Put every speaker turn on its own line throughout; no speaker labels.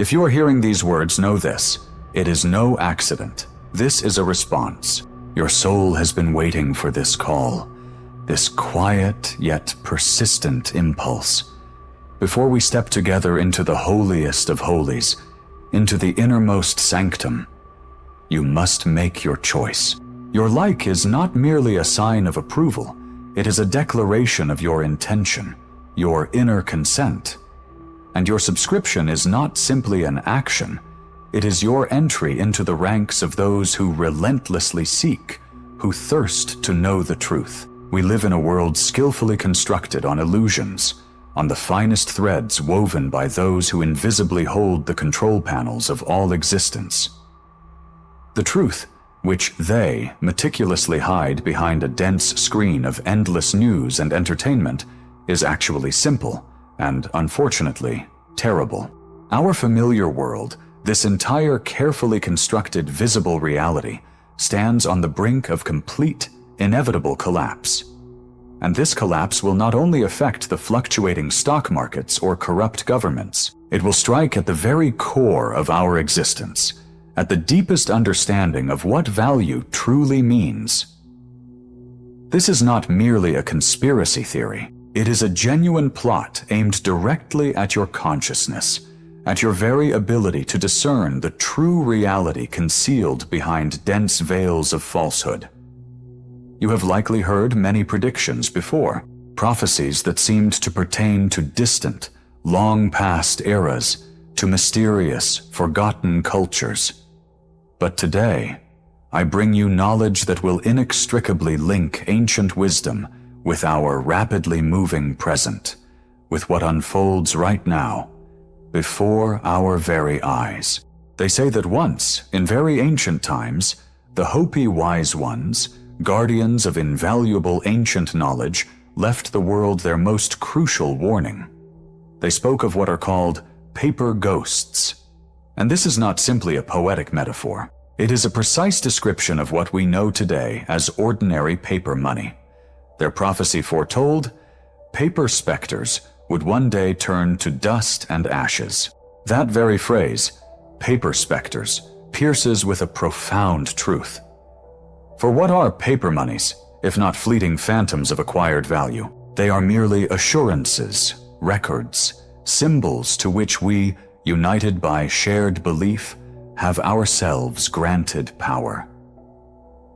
If you are hearing these words, know this: it is no accident. This is a response. Your soul has been waiting for this call, this quiet yet persistent impulse. Before we step together into the holiest of holies, into the innermost sanctum, you must make your choice. Your like is not merely a sign of approval. It is a declaration of your intention, your inner consent. And your subscription is not simply an action. It is your entry into the ranks of those who relentlessly seek, who thirst to know the truth. We live in a world skillfully constructed on illusions, on the finest threads woven by those who invisibly hold the control panels of all existence. The truth, which they meticulously hide behind a dense screen of endless news and entertainment, is actually simple and, unfortunately, terrible. Our familiar world, this entire carefully constructed visible reality, stands on the brink of complete, inevitable collapse. And this collapse will not only affect the fluctuating stock markets or corrupt governments, it will strike at the very core of our existence, at the deepest understanding of what value truly means. This is not merely a conspiracy theory. It is a genuine plot aimed directly at your consciousness, at your very ability to discern the true reality concealed behind dense veils of falsehood. You have likely heard many predictions before, prophecies that seemed to pertain to distant, long-past eras, to mysterious, forgotten cultures. But today, I bring you knowledge that will inextricably link ancient wisdom with our rapidly moving present, with what unfolds right now, before our very eyes. They say that once, in very ancient times, the Hopi wise ones, guardians of invaluable ancient knowledge, left the world their most crucial warning. They spoke of what are called paper ghosts. And this is not simply a poetic metaphor. It is a precise description of what we know today as ordinary paper money. Their prophecy foretold, paper specters would one day turn to dust and ashes. That very phrase, paper specters, pierces with a profound truth. For what are paper monies, if not fleeting phantoms of acquired value? They are merely assurances, records, symbols to which we, united by shared belief, have ourselves granted power.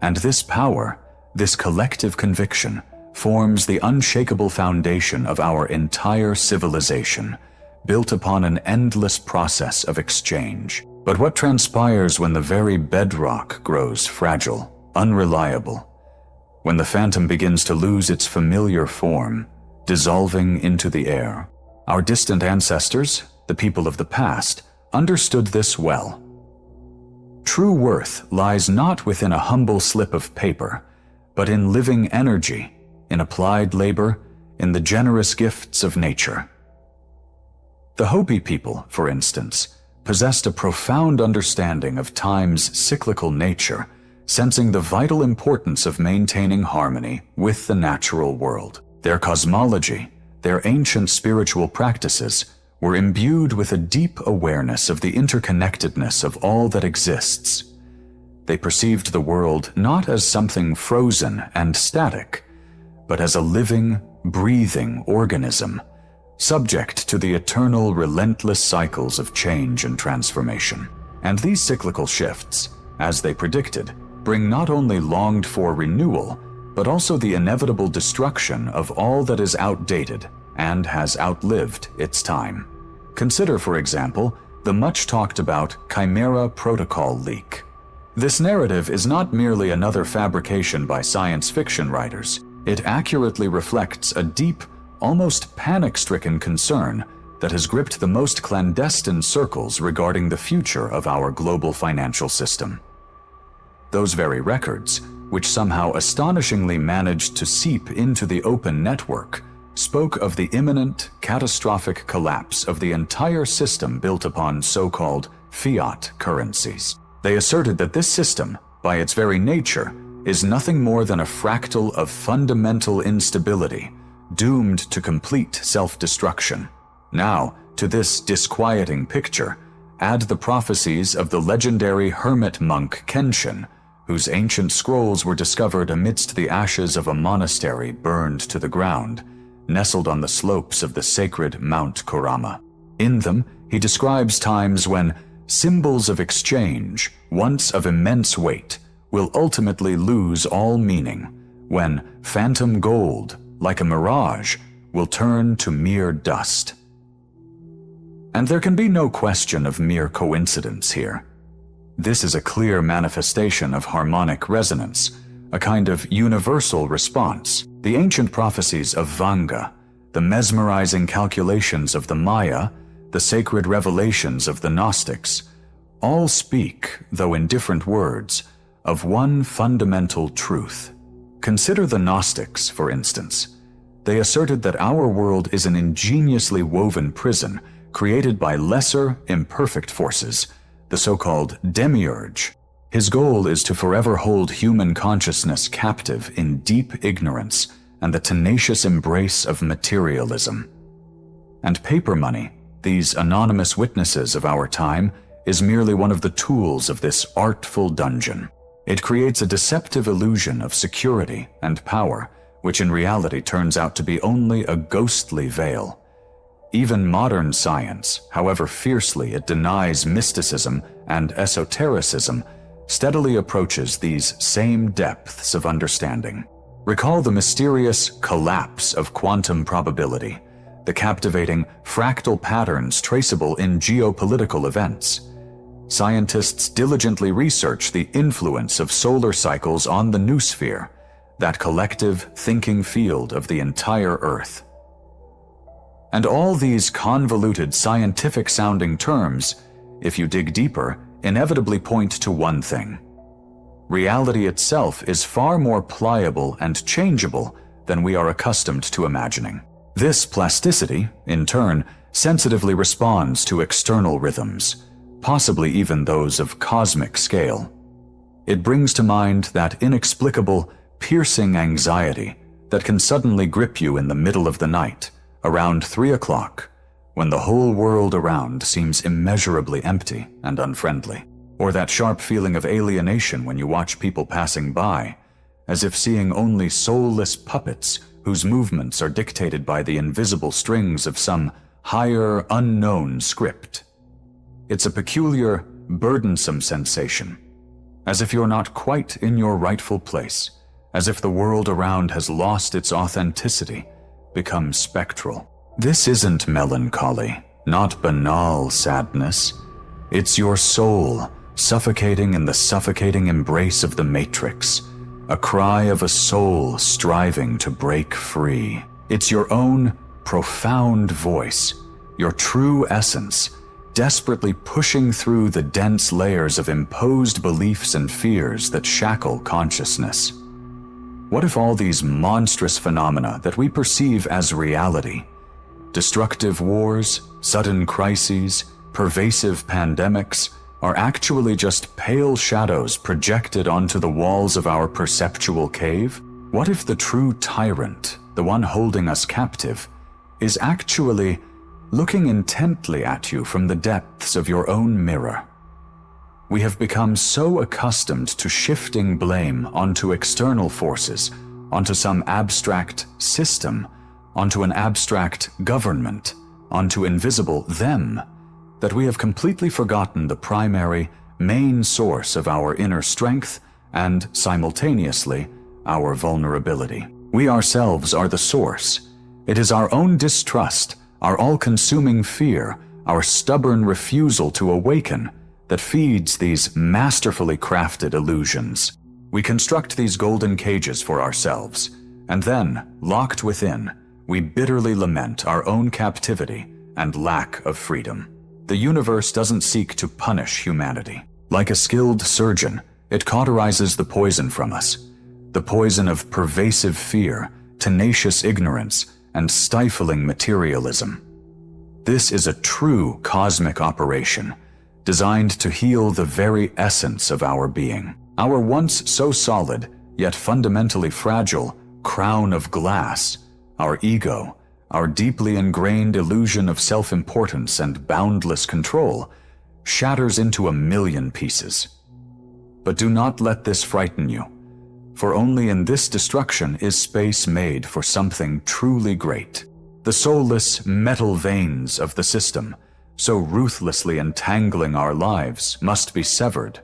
And this power, this collective conviction, forms the unshakable foundation of our entire civilization, built upon an endless process of exchange. But what transpires when the very bedrock grows fragile, unreliable, when the phantom begins to lose its familiar form, dissolving into the air? Our distant ancestors, the people of the past, understood this well. True worth lies not within a humble slip of paper, but in living energy, in applied labor, in the generous gifts of nature. The Hopi people, for instance, possessed a profound understanding of time's cyclical nature, sensing the vital importance of maintaining harmony with the natural world. Their cosmology, their ancient spiritual practices, were imbued with a deep awareness of the interconnectedness of all that exists. They perceived the world not as something frozen and static, but as a living, breathing organism, subject to the eternal, relentless cycles of change and transformation. And these cyclical shifts, as they predicted, bring not only longed-for renewal, but also the inevitable destruction of all that is outdated and has outlived its time. Consider, for example, the much-talked-about Chimera Protocol leak. This narrative is not merely another fabrication by science fiction writers. It accurately reflects a deep, almost panic-stricken concern that has gripped the most clandestine circles regarding the future of our global financial system. Those very records, which somehow astonishingly managed to seep into the open network, spoke of the imminent, catastrophic collapse of the entire system built upon so-called fiat currencies. They asserted that this system, by its very nature, is nothing more than a fractal of fundamental instability, doomed to complete self-destruction. Now, to this disquieting picture, add the prophecies of the legendary hermit monk Kenshin, whose ancient scrolls were discovered amidst the ashes of a monastery burned to the ground, nestled on the slopes of the sacred Mount Kurama. In them, he describes times when symbols of exchange, once of immense weight, will ultimately lose all meaning, when phantom gold, like a mirage, will turn to mere dust. And there can be no question of mere coincidence here. This is a clear manifestation of harmonic resonance, a kind of universal response. The ancient prophecies of Vanga, the mesmerizing calculations of the Maya, the sacred revelations of the Gnostics, all speak, though in different words, of one fundamental truth. Consider the Gnostics, for instance. They asserted that our world is an ingeniously woven prison created by lesser, imperfect forces, the so-called demiurge. His goal is to forever hold human consciousness captive in deep ignorance and the tenacious embrace of materialism. And paper money, these anonymous witnesses of our time, is merely one of the tools of this artful dungeon. It creates a deceptive illusion of security and power, which in reality turns out to be only a ghostly veil. Even modern science, however fiercely it denies mysticism and esotericism, steadily approaches these same depths of understanding. Recall the mysterious collapse of quantum probability, the captivating fractal patterns traceable in geopolitical events. Scientists diligently research the influence of solar cycles on the noosphere, that collective thinking field of the entire Earth. And all these convoluted scientific-sounding terms, if you dig deeper, inevitably point to one thing. Reality itself is far more pliable and changeable than we are accustomed to imagining. This plasticity, in turn, sensitively responds to external rhythms, possibly even those of cosmic scale. It brings to mind that inexplicable, piercing anxiety that can suddenly grip you in the middle of the night, around 3 o'clock, when the whole world around seems immeasurably empty and unfriendly. Or that sharp feeling of alienation when you watch people passing by, as if seeing only soulless puppets whose movements are dictated by the invisible strings of some higher, unknown script. It's a peculiar, burdensome sensation, as if you're not quite in your rightful place, as if the world around has lost its authenticity, become spectral. This isn't melancholy, not banal sadness. It's your soul suffocating in the suffocating embrace of the matrix, a cry of a soul striving to break free. It's your own profound voice, your true essence, desperately pushing through the dense layers of imposed beliefs and fears that shackle consciousness. What if all these monstrous phenomena that we perceive as reality, destructive wars, sudden crises, pervasive pandemics, are actually just pale shadows projected onto the walls of our perceptual cave? What if the true tyrant, the one holding us captive, is actually looking intently at you from the depths of your own mirror? We have become so accustomed to shifting blame onto external forces, onto some abstract system, onto an abstract government, onto invisible them, that we have completely forgotten the primary, main source of our inner strength and, simultaneously, our vulnerability. We ourselves are the source. It is our own distrust, our all-consuming fear, our stubborn refusal to awaken, that feeds these masterfully crafted illusions. We construct these golden cages for ourselves, and then, locked within, we bitterly lament our own captivity and lack of freedom. The universe doesn't seek to punish humanity. Like a skilled surgeon, it cauterizes the poison from us, the poison of pervasive fear, tenacious ignorance, and stifling materialism. This is a true cosmic operation, designed to heal the very essence of our being. Our once so solid, yet fundamentally fragile, crown of glass, our ego, our deeply ingrained illusion of self-importance and boundless control, shatters into 1,000,000 pieces. But do not let this frighten you, for only in this destruction is space made for something truly great. The soulless metal veins of the system, so ruthlessly entangling our lives, must be severed.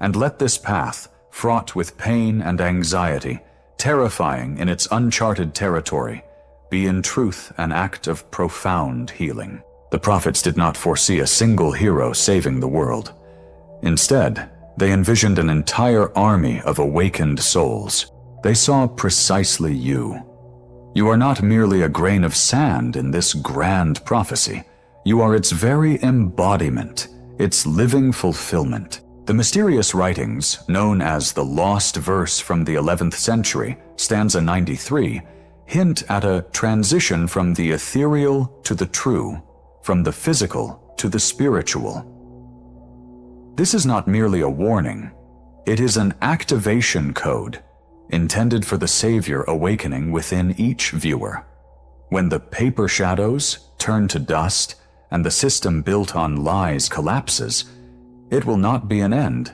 And let this path, fraught with pain and anxiety, terrifying in its uncharted territory, be in truth an act of profound healing. The prophets did not foresee a single hero saving the world. Instead, they envisioned an entire army of awakened souls. They saw precisely you. You are not merely a grain of sand in this grand prophecy. You are its very embodiment, its living fulfillment. The mysterious writings, known as the Lost Verse from the 11th century, stanza 93, hint at a transition from the ethereal to the true, from the physical to the spiritual. This is not merely a warning. It is an activation code intended for the Savior awakening within each viewer. When the paper shadows turn to dust and the system built on lies collapses, it will not be an end,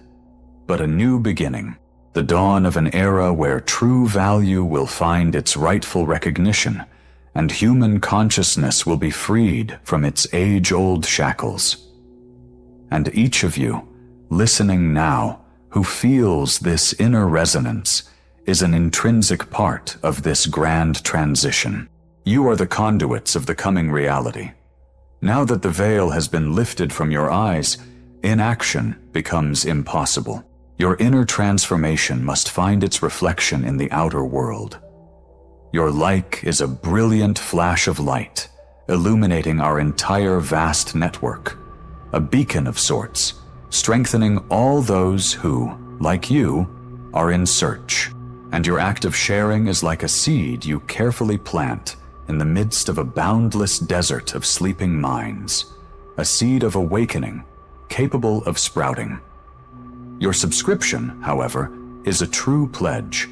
but a new beginning, the dawn of an era where true value will find its rightful recognition, and human consciousness will be freed from its age-old shackles. And each of you, listening now, who feels this inner resonance, is an intrinsic part of this grand transition. You are the conduits of the coming reality. Now that the veil has been lifted from your eyes, inaction becomes impossible. Your inner transformation must find its reflection in the outer world. Your like is a brilliant flash of light, illuminating our entire vast network, a beacon of sorts, strengthening all those who, like you, are in search. And your act of sharing is like a seed you carefully plant in the midst of a boundless desert of sleeping minds, a seed of awakening, capable of sprouting. Your subscription, however, is a true pledge,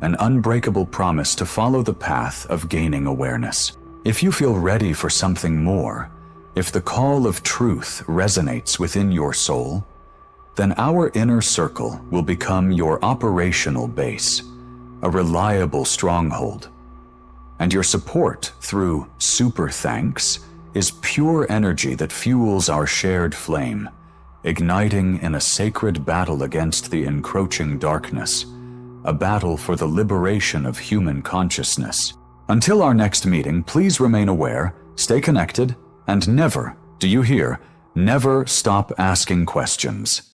an unbreakable promise to follow the path of gaining awareness. If you feel ready for something more, if the call of truth resonates within your soul, then our inner circle will become your operational base, a reliable stronghold. And your support through super thanks is pure energy that fuels our shared flame, igniting in a sacred battle against the encroaching darkness, a battle for the liberation of human consciousness. Until our next meeting, please remain aware, stay connected, and never, do you hear, never stop asking questions.